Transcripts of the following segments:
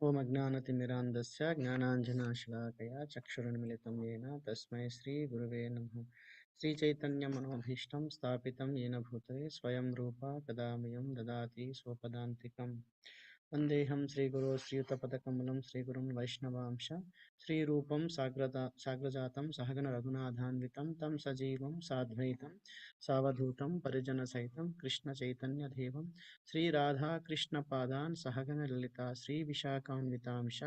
ओम अज्ञानतिमिरान्धस्य ज्ञानाञ्जनशलाकया चक्षुरुन्मिलितं येन तस्मै श्रीगुरवे नमः। श्रीचैतन्यमनोभीष्टं स्थापितं येन भूतले स्वयं रूपा कदा मह्यं ददाति स्वपदान्तिकम्। वन्देऽहं श्रीगुरो श्रीयुतपदकमलं श्रीगुरुं वैष्णवांश श्रीरूपं साग्रजातं सहगण रघुनाथान्वितं तं सजीवं साद्वैतं सावधूतं परिजनसहितं कृष्णचैतन्यदेवं श्रीराधाकृष्णपादान् सहगण ललिता श्रीविशाखान्वितांश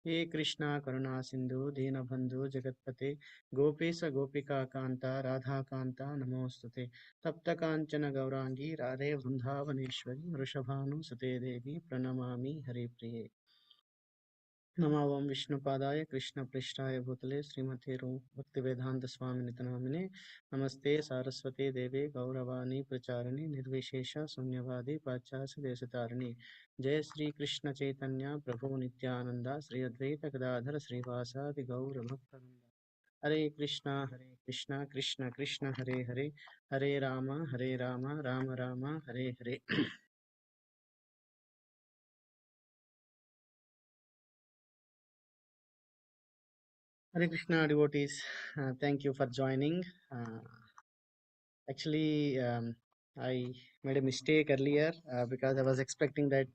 हे कृष्णा करुणा सिन्धु दीनबन्धु जगत्पते गोपेश गोपिका कान्ता राधाकान्ता नमोऽस्तुते तप्त कांचन गौरांगी राधे वृंदावनेश्वरी वृषभानुसुते देवी प्रणमामि हरिप्रिये। नमो ओं विष्णुपादाय कृष्णपृष्ठाय भूतले श्रीमते भक्तिवेदांत स्वामिनिति नामिने नमस्ते सारस्वते देवे गौरवाणी प्रचारिणे निर्विशेष शून्यवादी पाश्चात्य देशतारिणे। जय श्री कृष्ण चैतन्य प्रभु नित्यानंद श्री अद्वैत गदाधर श्रीवासादि गौर भक्तवृंद। हरे Krishna Krishna Krishna Hare Hare Hare Ram Ram Ram Hare Hare. Hare Krishna devotees, thank you for joining. Actually, I made a mistake earlier because I was expecting that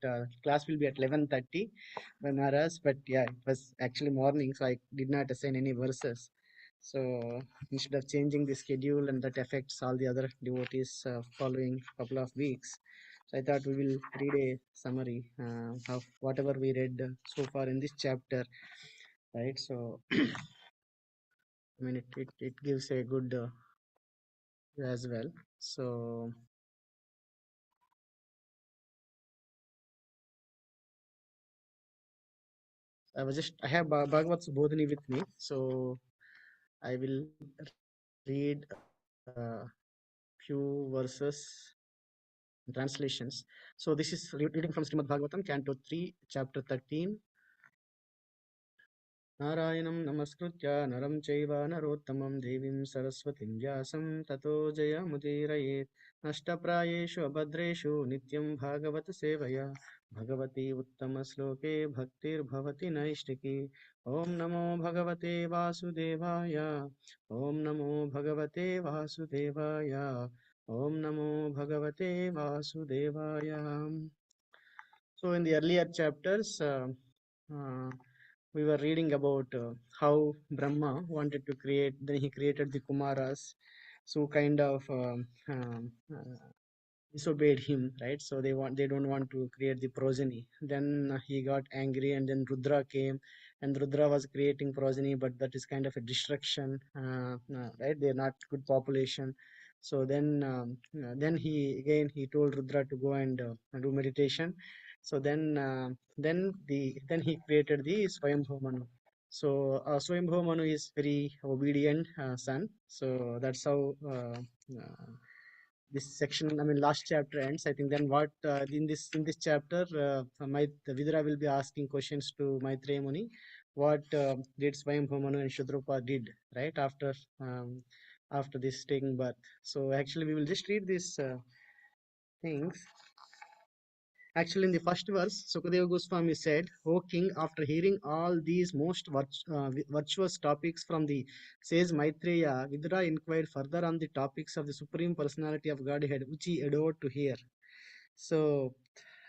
class will be at 11:30 by Maharaj, but yeah, it was actually morning, so I did not assign any verses. So instead of changing the schedule and that affects all the other devotees following couple of weeks, so I thought we will read a summary of whatever we read so far in this chapter, right? So I mean, it gives a good as well. So I have Bhagavad Subodhini with me, so I will read few verses translations. So this is reading from Srimad Bhagavatam, Canto 3, Chapter 13. नारायणं नमस्कृत्य नरं चैव नरोत्तमं देवीं सरस्वतीं व्यासं ततो जयमुदीरयेत्। नष्टप्रायेषु अभद्रेषु नित्यं भागवत सेवया भगवती उत्तमश्लोके भक्तिर्भवति नैष्टिकी। ॐ नमो भगवते वासुदेवाय ॐ नमो भगवते वासुदेवाय ॐ नमो भगवते वासुदेवाय। So in the earlier chapters, uh, we were reading about how Brahma wanted to create, then he created the Kumaras, so kind of disobeyed him, right? So they don't want to create the progeny. Then he got angry, and then Rudra came, and Rudra was creating progeny, but that is kind of a destruction, right? They're not good population. So then he told Rudra to go and do meditation. So then he created the Swayambhu Manu. So Swayambhu Manu is very obedient son. So that's how this section, I mean last chapter ends. I think then what in this chapter my Vidura will be asking questions to Maitreya Muni. What did Swayambhu Manu and Shudrupa did right after this taking birth. So actually we will just read these things. Actually, in the first verse, Sukadeva Goswami said, O king, after hearing all these most virtuous topics from the sage Maitreya, Vidura inquired further on the topics of the Supreme Personality of Godhead, which he adored to hear. So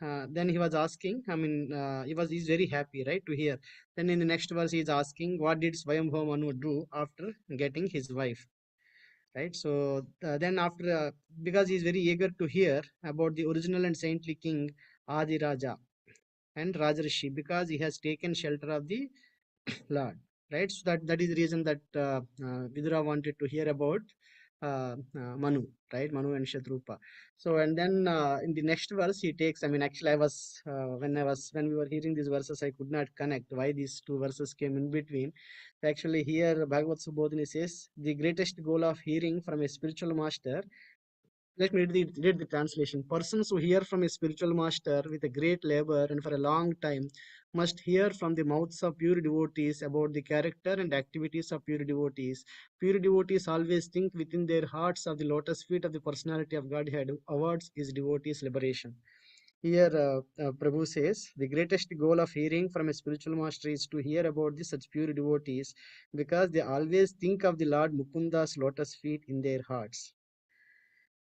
then he was asking, I mean, he's very happy, right, to hear. Then in the next verse, he is asking, what did Swayambhu Manu do after getting his wife? Right, so then after because he is very eager to hear about the original and saintly king Adi Raja and Rajarshi, because he has taken shelter of the Lord, right? So that is the reason that Vidura wanted to hear about Manu, right? Manu and Shatrupa. So and then in the next verse he takes. I mean, actually, I was when we were hearing these verses, I could not connect why these two verses came in between. Actually, here Bhagavad Subodhini says the greatest goal of hearing from a spiritual master. Let me read the translation. Persons who hear from a spiritual master with a great labor and for a long time must hear from the mouths of pure devotees about the character and activities of pure devotees. Pure devotees always think within their hearts of the lotus feet of the personality of Godhead, who awards his devotees liberation. Here, Prabhu says the greatest goal of hearing from a spiritual master is to hear about the such pure devotees because they always think of the Lord Mukunda's lotus feet in their hearts.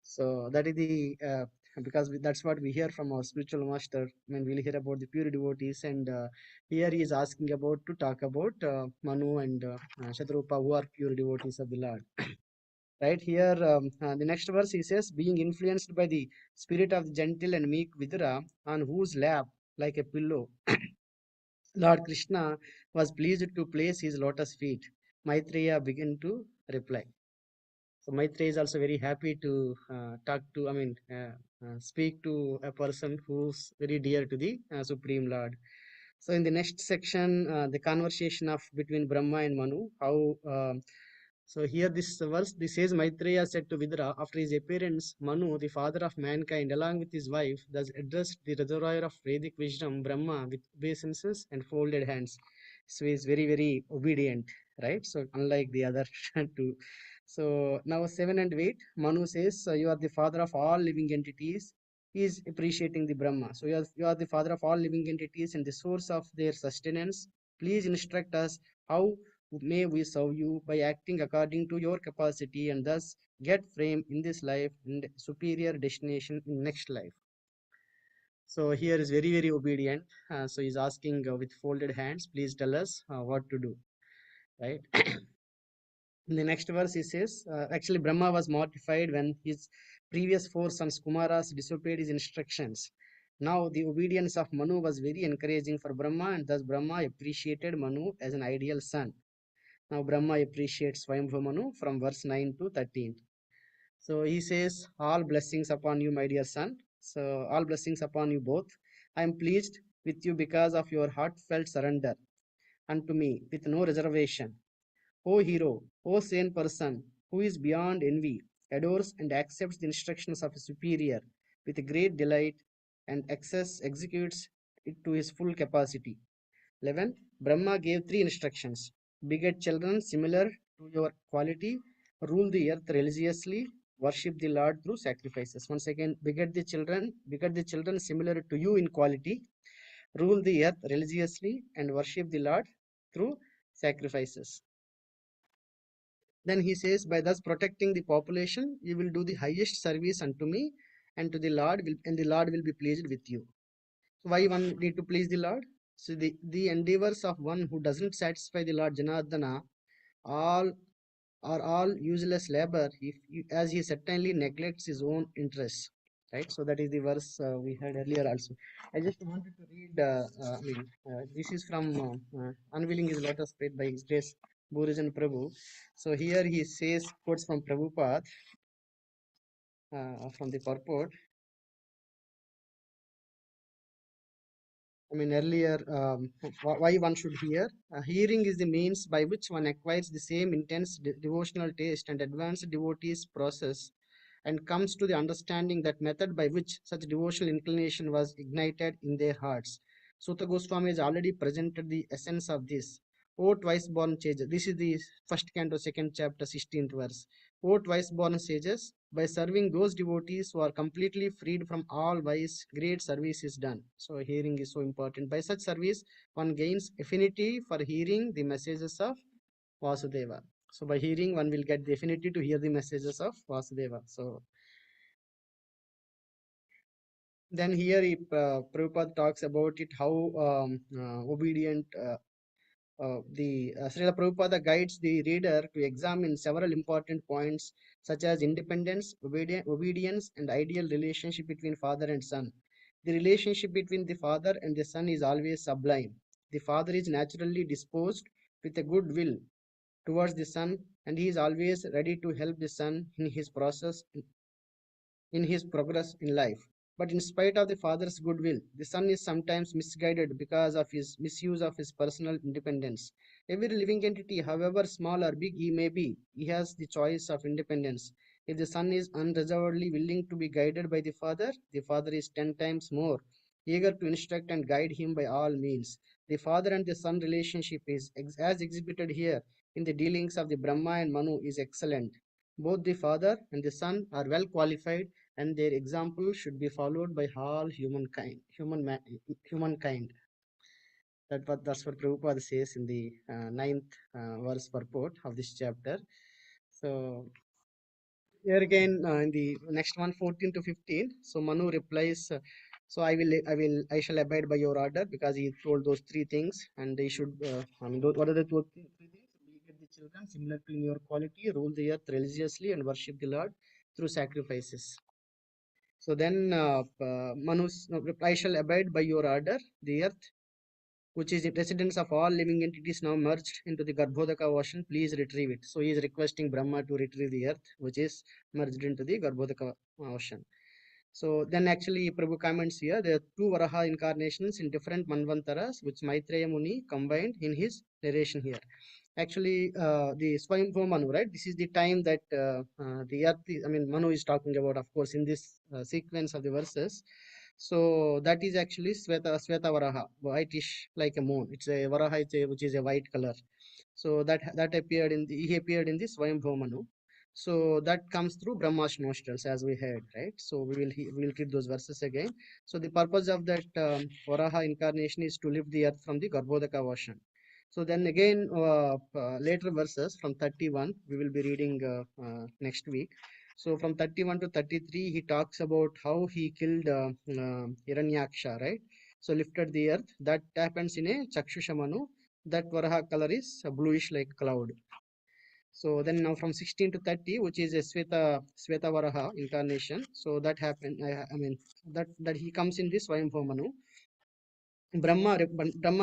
So that is the because that's what we hear from our spiritual master when we'll hear about the pure devotees, and here he is asking about to talk about Manu and Shatrupa, who are pure devotees of the Lord. Right here, the next verse he says, being influenced by the spirit of the gentle and meek Vidura, on whose lap, like a pillow, Lord Krishna was pleased to place his lotus feet. Maitreya began to reply. So Maitreya is also very happy to speak to a person who's very dear to the Supreme Lord. So in the next section, the conversation of between Brahma and Manu, how so here this verse, this says Maitreya said to Vidura, after his appearance, Manu, the father of mankind, along with his wife, thus addressed the reservoir of Vedic wisdom, Brahma, with obeisances and folded hands. So he is very, very obedient, right? So unlike the other two. So now 7 and 8, Manu says, you are the father of all living entities. He is appreciating the Brahma. So you are the father of all living entities and the source of their sustenance. Please instruct us how may we serve you by acting according to your capacity and thus get fame in this life and superior destination in next life. So here is very, very obedient. So he's asking with folded hands, please tell us what to do, right? In the next verse, he says, actually, Brahma was mortified when his previous four sons, Kumaras, disobeyed his instructions. Now, the obedience of Manu was very encouraging for Brahma, and thus Brahma appreciated Manu as an ideal son. Now, Brahma appreciates Swayambhu Manu from verse 9 to 13. So he says, all blessings upon you, my dear son. So, all blessings upon you both. I am pleased with you because of your heartfelt surrender unto me with no reservation. O hero, O sane person, who is beyond envy, adores and accepts the instructions of a superior with great delight and executes it to his full capacity. 11. Brahma gave three instructions. Beget children similar to your quality, rule the earth religiously, worship the Lord through sacrifices. Once again, beget the children similar to you in quality, rule the earth religiously, and worship the Lord through sacrifices. Then he says, by thus protecting the population, you will do the highest service unto me and to the Lord, and the Lord will be pleased with you. So why one need to please the Lord? So the endeavors of one who doesn't satisfy the Lord Janardana all are all useless labor as he certainly neglects his own interests. Right. So that is the verse we had earlier also. I just wanted to read. This is from Unveiling His Lotus Feet by His Grace Burijan Prabhu. So here he says quotes from Prabhupada from the purport. Earlier, why one should hear. Hearing is the means by which one acquires the same intense devotional taste and advanced devotees process and comes to the understanding that method by which such devotional inclination was ignited in their hearts. Sutta Goswami has already presented the essence of this. O twice born sages, this is the first canto, second chapter, 16th verse. O twice born sages, by serving those devotees who are completely freed from all vice, great service is done. So, hearing is so important. By such service, one gains affinity for hearing the messages of Vasudeva. So, by hearing, one will get the affinity to hear the messages of Vasudeva. So, then here Prabhupada talks about it how obedient Srila Prabhupada guides the reader to examine several important points such as independence, obedience, and ideal relationship between father and son. The relationship between the father and the son is always sublime. The father is naturally disposed with a good will towards the son, and he is always ready to help the son in his progress in life. But in spite of the father's goodwill, the son is sometimes misguided because of his misuse of his personal independence. Every living entity, however small or big he may be, he has the choice of independence. If the son is unreservedly willing to be guided by the father is 10 times more eager to instruct and guide him by all means. The father and the son relationship is, as exhibited here in the dealings of the Brahma and Manu, is excellent. Both the father and the son are well qualified and their example should be followed by all humankind. That's what Prabhupada says in the ninth verse purport of this chapter. So here again, in the next one, 14 to 15. So Manu replies, so I shall abide by your order, because he told those three things, and they should. What are the three things? Beget the children similar to in your quality, rule the earth religiously, and worship the Lord through sacrifices. So then Manu's I shall abide by your order. The earth, which is the residence of all living entities, now merged into the Garbhodaka ocean. Please retrieve it. So he is requesting Brahma to retrieve the earth, which is merged into the Garbhodaka ocean. So then actually Prabhu comments here, there are two Varaha incarnations in different Manvantaras, which Maitreya Muni combined in his narration here. Actually, the Swayambhu Manu, right? This is the time that the earth, Manu is talking about, of course, in this sequence of the verses. So that is actually Sweta Varaha, whitish like a moon. It's a Varaha, which is a white color. So that appeared he appeared in this Swayambhu Manu. So that comes through Brahma's nostrils, as we heard, right? So we will read those verses again. So the purpose of that Varaha incarnation is to lift the earth from the Garbhodaka ocean. So then again, later verses from 31, we will be reading next week. So from 31 to 33, he talks about how he killed Hiranyaksha, right? So lifted the earth. That happens in a Chakshushamanu. That Varaha color is bluish like cloud. So then now from 16 to 30, which is a Sweta Varaha incarnation. So that happened. That he comes in this Swayambhu Manu. Brahma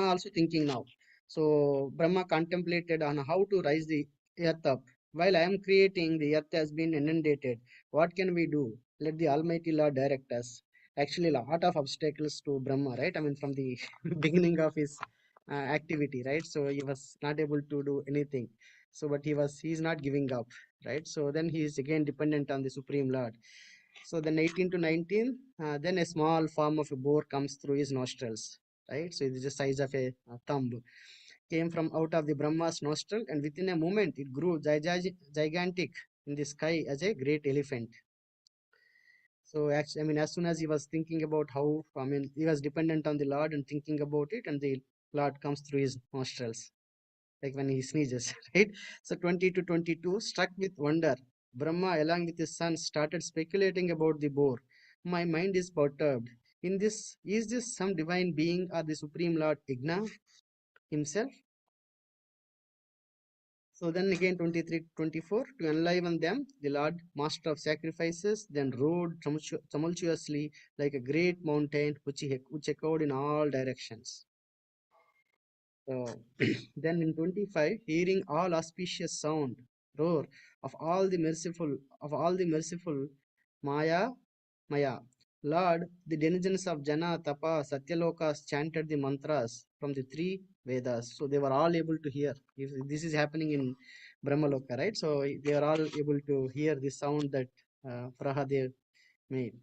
also thinking now. So Brahma contemplated on how to rise the earth up. While I am creating, the earth has been inundated. What can we do? Let the Almighty Lord direct us. Actually, a lot of obstacles to Brahma, right? From the beginning of his activity, right? So he was not able to do anything. So, but he's not giving up, right? So then he is again dependent on the Supreme Lord. So then 18 to 19, then a small form of a boar comes through his nostrils, right? So it is the size of a thumb. Came from out of the Brahma's nostril, and within a moment it grew gigantic in the sky as a great elephant. So actually, as soon as he was thinking about how, he was dependent on the Lord and thinking about it, and the Lord comes through his nostrils, like when he sneezes, right? So 20 to 22, struck with wonder, Brahma, along with his sons, started speculating about the boar. My mind is perturbed. Is this some divine being or the Supreme Lord Igna himself? So then again 23 24, to enliven them, the Lord, master of sacrifices, then rode tumultuously like a great mountain which echoed in all directions. So then in 25, hearing all auspicious sound, roar of all the merciful, Maya, Maya. Lord, the denizens of Jana, Tapa, Satyalokas chanted the mantras from the three Vedas. So they were all able to hear. If this is happening in Brahmaloka, right? So they are all able to hear the sound that Prahadev made.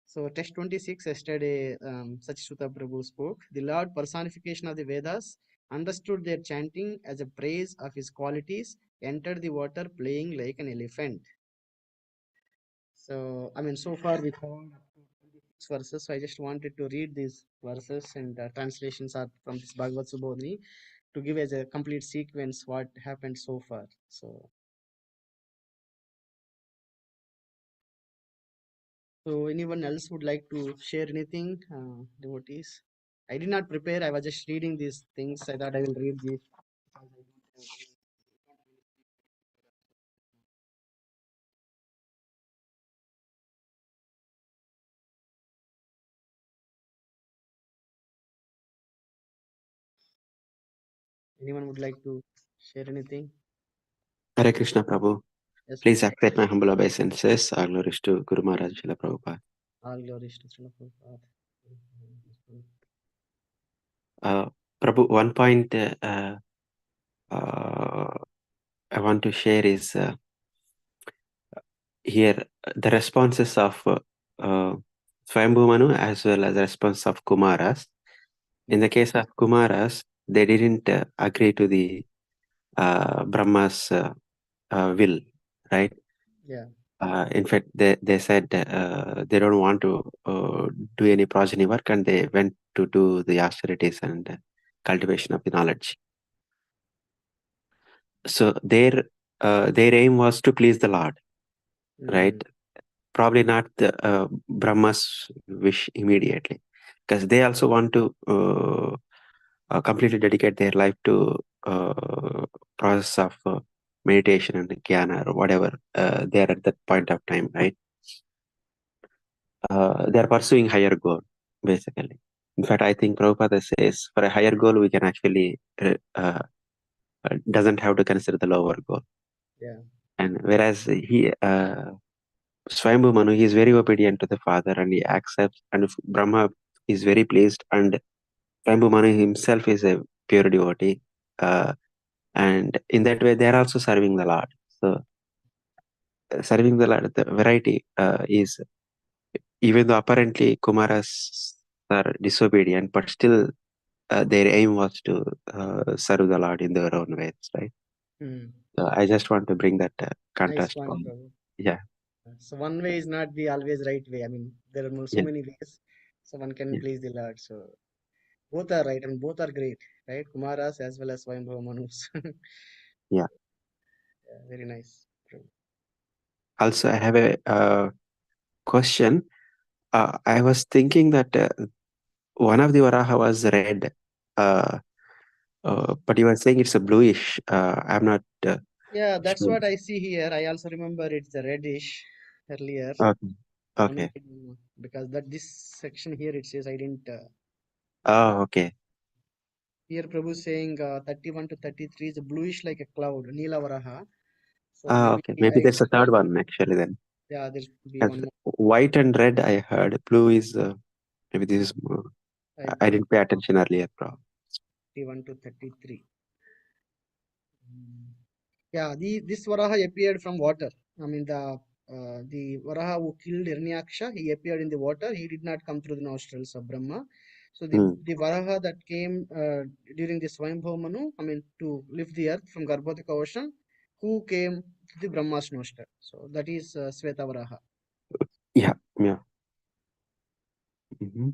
So text 26, yesterday Sachisuta Prabhu spoke. The Lord personification of the Vedas understood their chanting as a praise of his qualities, entered the water playing like an elephant. So, so far we found up to 26 verses. So I just wanted to read these verses, and translations are from this Bhagavad Subodhini, to give as a complete sequence what happened so far. So anyone else would like to share anything, devotees? I did not prepare. I was just reading these things. I thought I will read these. Anyone would like to share anything? Hare Krishna Prabhu. Yes, Please accept my humble obeisances. All glories to Guru Maharaj Srila Prabhupada. all glories to Srila Prabhupada. Prabhu, one point I want to share is here the responses of Swayambhu Manu as well as the response of Kumaras. In the case of Kumaras, they didn't agree to the Brahma's will, right? Yeah. In fact, they said they don't want to do any progeny work, and they went to do the austerities and cultivation of the knowledge. So their aim was to please the Lord, right? Probably not the Brahma's wish immediately, because they also want to completely dedicate their life to process of meditation and jnana or whatever they are at that point of time, right? They are pursuing higher goal, basically. In fact, I think Prabhupada says for a higher goal, we can actually doesn't have to consider the lower goal. Yeah. And whereas Swayambhu Manu, he is very obedient to the father and he accepts, and if Brahma is very pleased, and Swayambhu Manu himself is a pure devotee. And in that way, they are also serving the Lord. So, serving the Lord, the variety is, even though apparently Kumaras are disobedient, but still their aim was to serve the Lord in their own ways, right? So I just want to bring that Nice contrast point, from, Prabhu. yeah, So one way is not the always right way. I mean, there are so yeah, many ways, so one can yeah, please the Lord. So both are right, and both are great, right? Kumaras as well as Swayambhava Manus. yeah. Yeah, very nice, Prabhu. Also, I have a question. I was thinking that one of the Varaha was red, uh, but you were saying it's a bluish. I'm not Yeah, that's sure. what I see here. I also remember it's a reddish earlier. Okay. One Okay. way, because that this section here it says I didn't. Oh, okay. Here Prabhu saying 31 to 33 is bluish like a cloud, Neela Varaha. So Ah, maybe okay. I Maybe there's a third expect, one actually then. yeah, there could be 'Cause one more. white and red I heard. Blue is maybe this is more. I I believe didn't pay attention earlier, bro. 31 to 33. Mm. Yeah, this Varaha appeared from water. I mean the Varaha who killed Hiranyaksha, he appeared in the water. He did not come through the nostrils of Brahma. So Hmm. the Varaha that came during the Swayambhava Manu, I mean to lift the earth from Garbhodaka ocean, who came to the Brahma's nostril. So that is Sweta Varaha. Yeah, yeah. Hmm.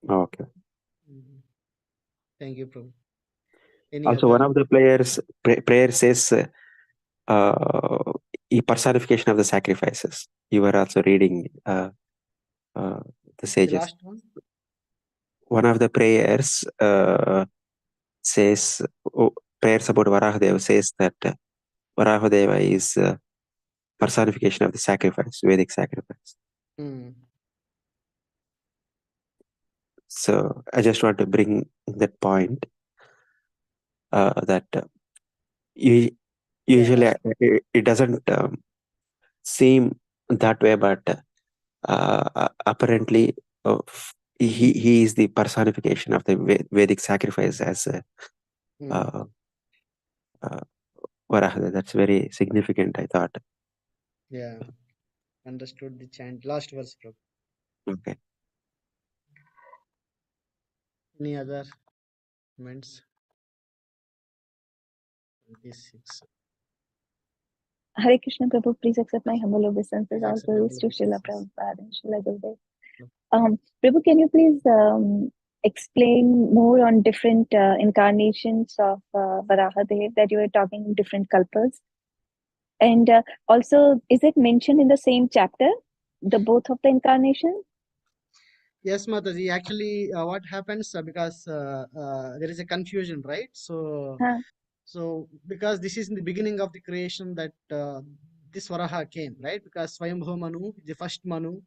Okay. Mhm. Thank you, Prabhu. Any Also, other? one of the prayer says uh, a personification of the sacrifices. You were also reading uh, the The sages. last one? One of the prayers says, oh, prayers about Varahadeva says that Varahadeva is personification of the sacrifice, Vedic sacrifice. Hmm. So I just want to bring that point that Yeah. usually it doesn't seem that way, but apparently he is the personification of the Vedic sacrifice as Hmm. uh, uh, Varahadeva. That's very significant, I thought. Yeah. Understood the chant. Last verse, Prabhu. Okay. Any other comments? 26. Hare Krishna Prabhu, please accept my humble obeisances. Please All accept my praise humble to Srila obeisances. Prabhupada and Srila Gurudev. Prabhu, can you please explain more on different incarnations of Varahadev that you were talking different kalpas? And also, is it mentioned in the same chapter, the both of the incarnations? Yes, Mataji. Actually, what happens because there is a confusion, right? So, Huh. because this is in the beginning of the creation that this Varaha came, right? Because Swayambhu Manu, the first Manu,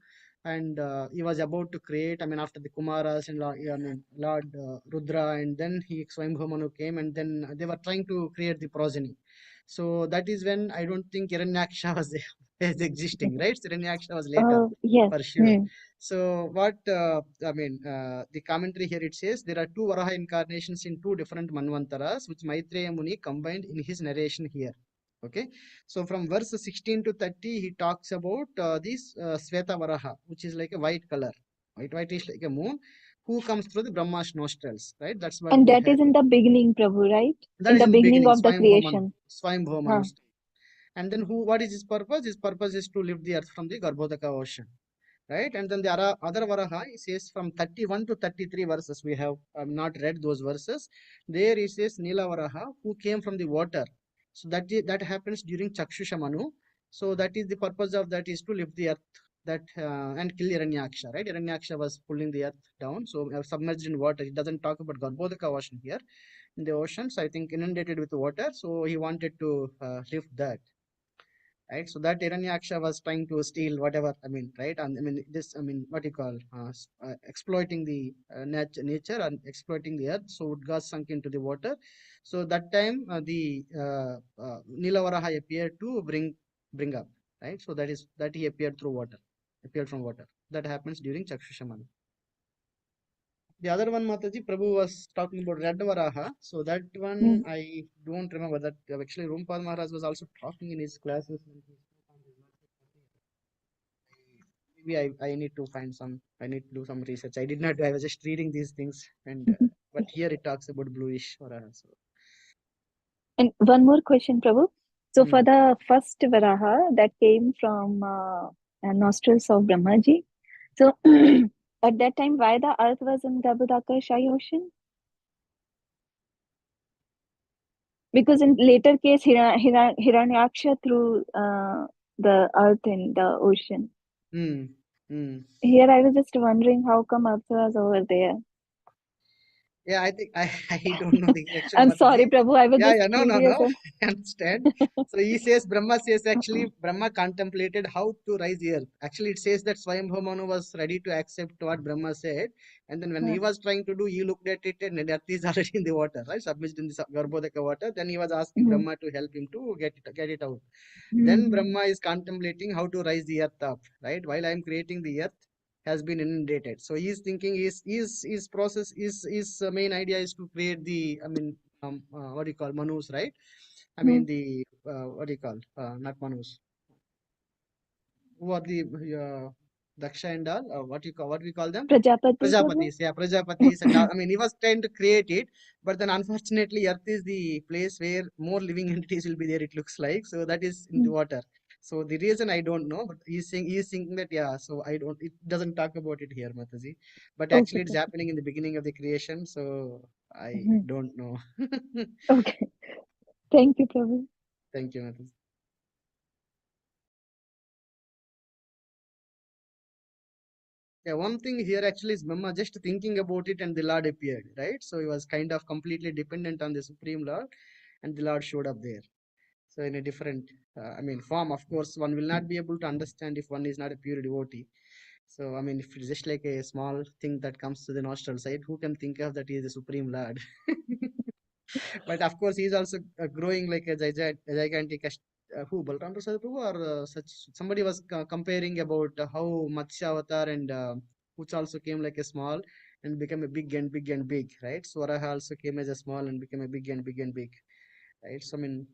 and he was about to create. I mean, after the Kumaras and I mean Lord Rudra, and then he Swayambhu Manu came, and then they were trying to create the progeny. So that is when I don't think Hiranyaksha was is existing, right? So Hiranyaksha was later, Oh, yes. for sure. Hmm. So what the commentary here it says there are two Varaha incarnations in two different Manvantaras, which Maitreya Muni combined in his narration here. Okay, so from verse 16 to 30, he talks about this Sveta Varaha, which is like a white color. White is like a moon, who comes through the Brahma's nostrils, right? That's what And we that have. is in the beginning, Prabhu, right? That In is the in the beginning beginning, of the creation. Swayambhava Manu. Huh. And then what is his purpose? His purpose is to lift the earth from the Garbhodaka ocean, right? And then the other Varaha, he says from 31 to 33 verses. We have not read those verses. There he says Nila Varaha, who came from the water. So that happens during Chakshusha Manu. So that is the purpose of that, is to lift the earth, that and kill Hiranyaksha, right? Hiranyaksha was pulling the earth down, so submerged in water. It doesn't talk about Garbhodaka ocean here. In the oceans, I think inundated with water. So he wanted to lift that, right? So that Hiranyaksha was trying to steal whatever, I mean, right? And I mean, this, I mean, what you call exploiting the nature and exploiting the earth. So it got sunk into the water. So that time the Nilavaraha appeared to bring up, right? So that he appeared through water, appeared from water. That happens during Chakshushamana. The other one, Mataji, Prabhu was talking about Red Varaha. So that one, I don't remember that. Actually, Rumpal Maharaj was also talking in his classes. Maybe I need to find some, I need to do some research. I did not do, I was just reading these things, and but here it talks about bluish Varaha. So. And one more question, Prabhu. So for Hmm. the first Varaha that came from nostrils of Brahmaji, so at that time, why the earth was in Garbhodakashayi ocean? Because in later case, Hiranyaksha threw the earth in the ocean. Hmm. Hmm. Here I was just wondering how come earth was over there. Yeah, I think I don't know the actual I'm sorry, Mataji. Prabhu. I was Yeah, just yeah, no, no, curious. no. I understand. So he says, Brahma says, actually, Brahma contemplated how to rise the earth. Actually, it says that Swayambhu Manu was ready to accept what Brahma said. And then when he was trying to do, he looked at it and the earth is already in the water, right? Submerged in the Garbhodaka water. Then he was asking Mhm. Brahma to help him to get it out. Then Mhm. Brahma is contemplating how to rise the earth up, right? While I am creating the earth has been inundated. So he is thinking his process is main idea is to create the, I mean, what do you call Manus, right? I mean Mhm. the what do you call not Manus, who are the Daksha and all, what we call them? Prajapati, Prabhu. Prajapatis, yeah, Prajapatis, and all. I mean, he was trying to create it, but then unfortunately, Earth is the place where more living entities will be there. It looks like, so that is in the Mhm. water. So the reason I don't know, but he's thinking that, yeah. So I don't. It doesn't talk about it here, Mataji, but Okay, actually it's Prabhu. happening in the beginning of the creation. So I Mhm. don't know. Okay. Thank you, Prabhu. Thank you, Mataji. Yeah, one thing here actually is Brahma just thinking about it and the Lord appeared, right? So he was kind of completely dependent on the Supreme Lord, and the Lord showed up there. So in a different, I mean, form. Of course, one will not be able to understand if one is not a pure devotee. So I mean, if it's just like a small thing that comes to the nostril side, who can think of that he is the Supreme Lord? But of course, he is also growing like a gigantic. Who Balram Prasad Prabhu or such somebody was comparing about how Matsya Avatar and which also came like a small and became a big and big, right? Swaraha also came as a small and became a big and big and big, right? So I mean,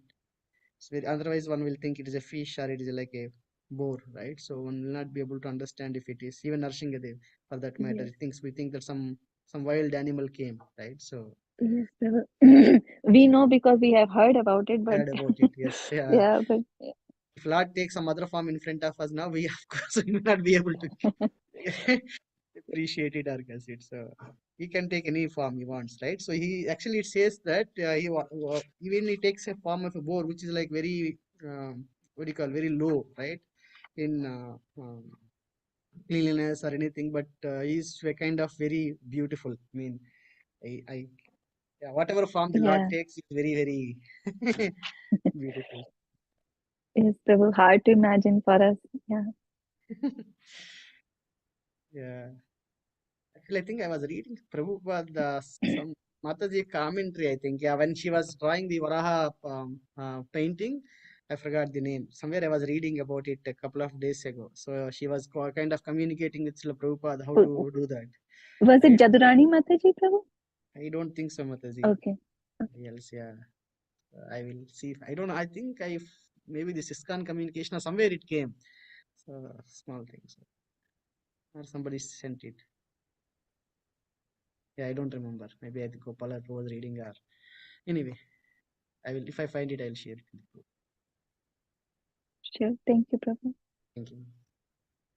it's very, otherwise one will think it is a fish or it is like a boar, right? So one will not be able to understand if it is even Narshingadev for that matter. Yes, It thinks we think that some wild animal came, right? So yes, Prabhu. We know because we have heard about it, but heard about it. Yes, yeah. yeah, but If Lord takes some other form in front of us now, we of course will not be able to appreciate it or guess it. So he can take any form he wants, right? So he actually it says that even he takes a form of a boar, which is like very what do you call very low, right? In cleanliness or anything, but he's a kind of very beautiful. I mean, I yeah, whatever form the Lord yeah, takes is very beautiful. it's Prabhu hard to imagine for us. Yeah. Yeah. Actually, I think I was reading Prabhupada some Mataji commentary. I think, yeah, when she was drawing the Varaha painting, I forgot the name. Somewhere I was reading about it a couple of days ago. So she was kind of communicating with Srila Prabhupada how to do that. Was it Right? Jadurani Mataji, Prabhu? I don't think so, Mataji. Okay. Else, yeah, I will see. I don't know. I think maybe this ISKCON communication or somewhere it came. So small things, or somebody sent it. Yeah, I don't remember. Maybe I think Gopala was reading or anyway. I will if I find it, I'll share it with you. Sure. Thank you, Prabhu. Thank you.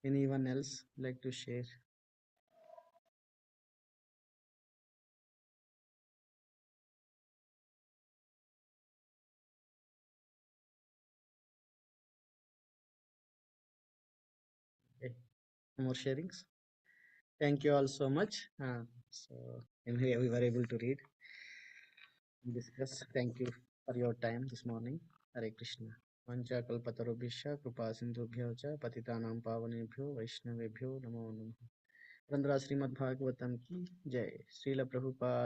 Anyone else like to share? Okay. No more sharings. Thank you all so much. So anyway, we were able to read and discuss. Thank you for your time this morning. Hare Krishna. Vancha kalpatarubhisha kripa sindhubhyo cha patitanam pavanebhyo vaishnavebhyo namo namaha. वंदना श्रीमद् भागवतम की जय। श्रील प्रभुपाद